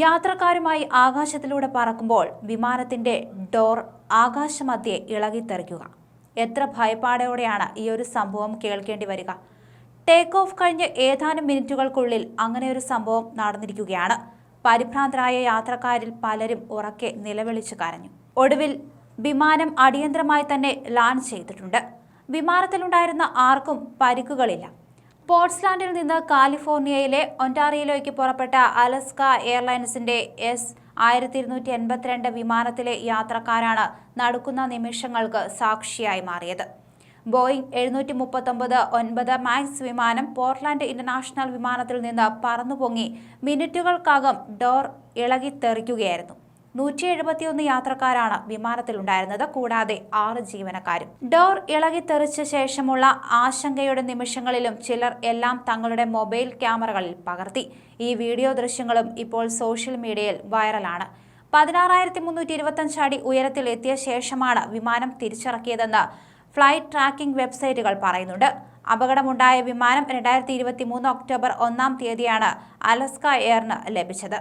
യാത്രക്കാരുമായി ആകാശത്തിലൂടെ പറക്കുമ്പോൾ വിമാനത്തിന്റെ ഡോർ ആകാശമധ്യേ ഇളകിത്തെറിക്കുക. എത്ര ഭയപ്പാടോടെയാണ് ഈ ഒരു സംഭവം കേൾക്കേണ്ടി വരിക. ടേക്ക് ഓഫ് കഴിഞ്ഞ് ഏതാനും മിനിറ്റുകൾക്കുള്ളിൽ അങ്ങനെയൊരു സംഭവം നടന്നിരിക്കുകയാണ്. പരിഭ്രാന്തരായ യാത്രക്കാരിൽ പലരും ഉറക്കെ നിലവിളിച്ചു കരഞ്ഞു. ഒടുവിൽ വിമാനം അടിയന്തരമായി തന്നെ ലാൻഡ് ചെയ്തിട്ടുണ്ട്. വിമാനത്തിലുണ്ടായിരുന്ന ആർക്കും പരിക്കുകളില്ല. പോർട്ട്സ്ലാൻഡിൽ നിന്ന് കാലിഫോർണിയയിലെ ഒന്റാറിയോയിലേക്ക് പുറപ്പെട്ട അലസ്ക എയർലൈൻസിന്റെ S-1282 വിമാനത്തിലെ യാത്രക്കാരാണ് നടുക്കുന്ന നിമിഷങ്ങൾക്ക് സാക്ഷിയായി മാറിയത്. ബോയിംഗ് 739-9 മാക്സ് വിമാനം പോർട്ട്ലാൻഡ് ഇന്റർനാഷണൽ വിമാനത്തിൽ നിന്ന് പറന്നുപൊങ്ങി മിനിറ്റുകൾക്കകം ഡോർ ഇളകിത്തെറിക്കുകയായിരുന്നു. 171 യാത്രക്കാരാണ് വിമാനത്തിലുണ്ടായിരുന്നത്, കൂടാതെ 6 ജീവനക്കാരും. ഡോർ ഇളകിത്തെറിച്ച ശേഷമുള്ള ആശങ്കയുടെ നിമിഷങ്ങളിലും ചിലർ എല്ലാം തങ്ങളുടെ മൊബൈൽ ക്യാമറകളിൽ പകർത്തി. ഈ വീഡിയോ ദൃശ്യങ്ങളും ഇപ്പോൾ സോഷ്യൽ മീഡിയയിൽ വൈറലാണ്. 16,325 അടി ഉയരത്തിൽ എത്തിയ ശേഷമാണ് വിമാനം തിരിച്ചിറക്കിയതെന്ന് ഫ്ലൈറ്റ് ട്രാക്കിംഗ് വെബ്സൈറ്റുകൾ പറയുന്നുണ്ട്. അപകടമുണ്ടായ വിമാനം 2023 ഒക്ടോബർ 1 അലസ്ക എയറിന് ലഭിച്ചത്.